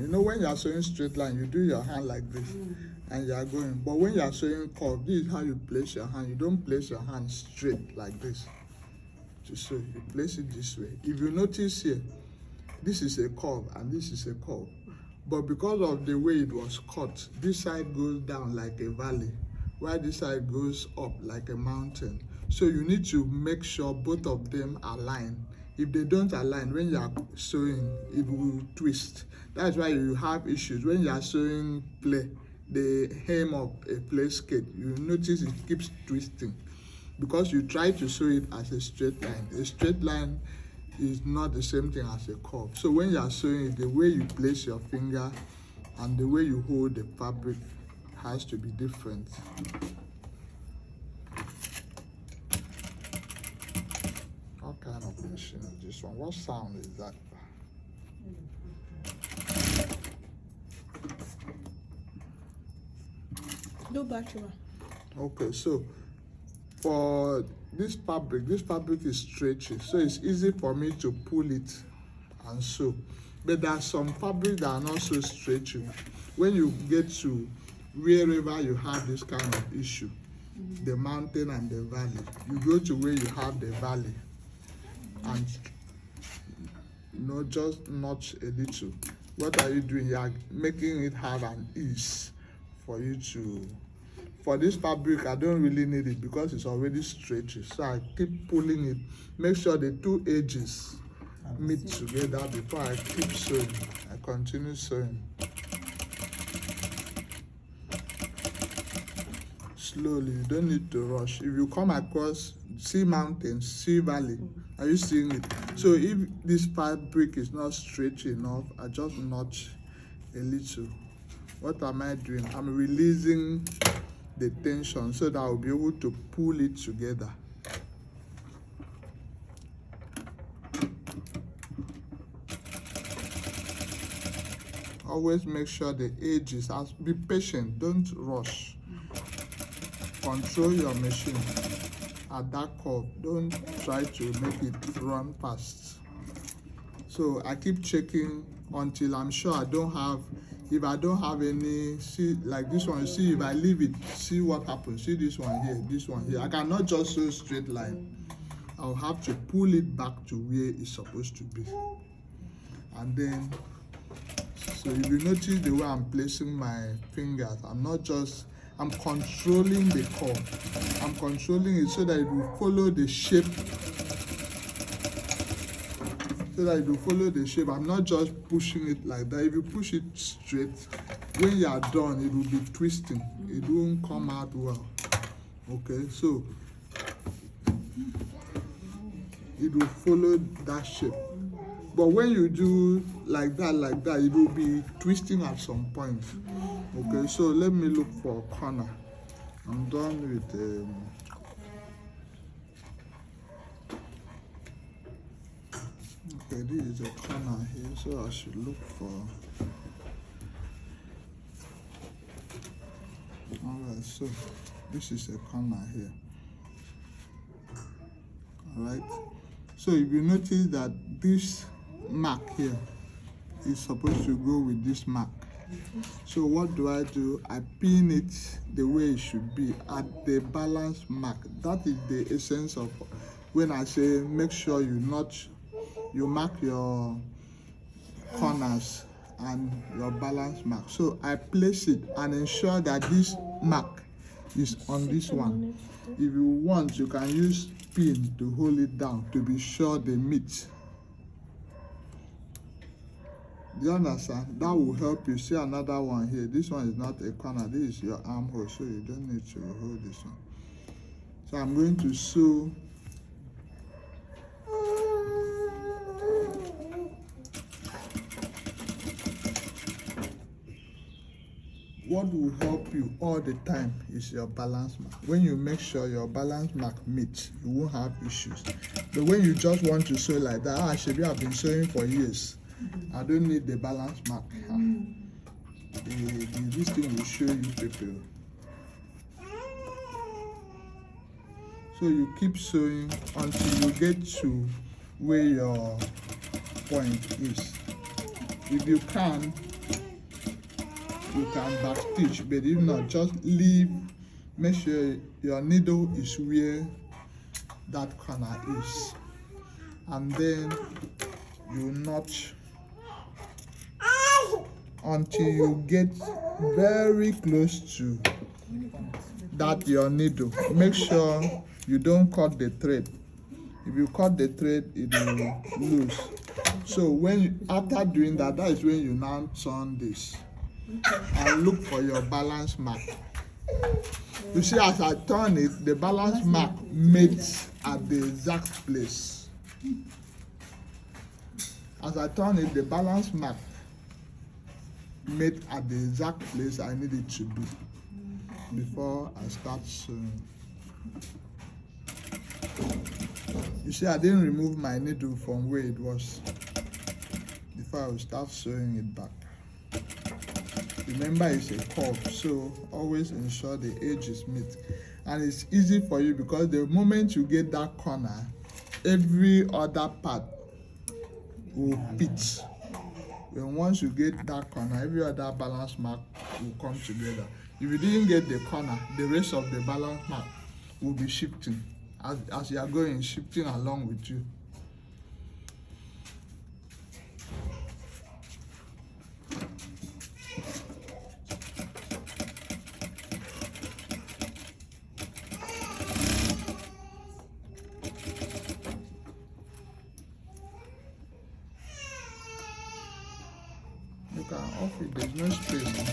You know, when you are sewing straight line, you do your hand like this and you are going. But when you are sewing curve, this is how you place your hand. You don't place your hand straight like this to sew. You place it this way. If you notice here, this is a curve and this is a curve. But because of the way it was cut, this side goes down like a valley, while this side goes up like a mountain. So you need to make sure both of them align. If they don't align, when you are sewing, it will twist. That's why you have issues. When you are sewing play, the hem of a play skirt, you notice it keeps twisting because you try to sew it as a straight line. A straight line is not the same thing as a curve. So when you are sewing it, the way you place your finger and the way you hold the fabric has to be different. What kind of machine is this one? What sound is that? No battery. Okay, so for this fabric is stretchy, so it's easy for me to pull it and sew. But there are some fabric that are not so stretchy. When you get to wherever you have this kind of issue, the mountain and the valley, you go to where you have the valley and just notch a little. What are you doing? You are making it have an ease for you to. For this fabric, I don't really need it because it's already stretchy. So I keep pulling it. Make sure the two edges meet together before I keep sewing. I continue sewing. Slowly, you don't need to rush. If you come across, see mountains, see valley, are you seeing it? So if this fabric is not stretchy enough, I just notch a little. What am I doing? I'm releasing the tension so that I'll be able to pull it together. Always make sure the edges, be patient, don't rush. Control your machine at that curve. Don't try to make it run fast. So I keep checking until I'm sure I don't have. If I don't have any, see like this one, see if I leave it, see what happens. See this one here, this one here. I cannot just sew straight line. I'll have to pull it back to where it's supposed to be. And then, so if you notice the way I'm placing my fingers, I'm controlling the curve. I'm controlling it so that it will follow the shape. I'm not just pushing it like that. If you push it straight, when you are done, it will be twisting. It won't come out well. Okay, so it will follow that shape. But when you do like that, it will be twisting at some point. Okay, so let me look for a corner. I'm done with okay, this is a corner here, so I should look for. Alright, so this is a corner here. Alright, so if you notice that this mark here is supposed to go with this mark. So what do? I pin it the way it should be at the balance mark. That is the essence of when I say make sure you mark your corners and your balance mark. So I place it and ensure that this mark is on this one. If you want, you can use pin to hold it down to be sure they meet. Do you understand? That will help you. See another one here. This one is not a corner. This is your armhole, so you don't need to hold this one. So I'm going to sew. What will help you all the time is your balance mark. When you make sure your balance mark meets, you won't have issues. But when you just want to sew like that, actually I've been sewing for years. I don't need the balance mark. This thing will show you people. So you keep sewing until you get to where your point is. If you can, you can back stitch, but if not, just leave, make sure your needle is where that corner is, and then you notch until you get very close to that your needle. Make sure you don't cut the thread. If you cut the thread, it will lose. So when you, after doing that, that is when you now turn this and look for your balance mark. You see, as I turn it, the balance mark meets at the exact place. As I turn it, the balance mark made at the exact place I need it to be before I start sewing. You see, I didn't remove my needle from where it was before I will start sewing it back. Remember, it's a curve, so always ensure the edge is meet. And it's easy for you because the moment you get that corner, every other part will pitch. Then once you get that corner, every other balance mark will come together. If you didn't get the corner, the rest of the balance mark will be shifting as you are going, shifting along with you. You can off it, there's no space.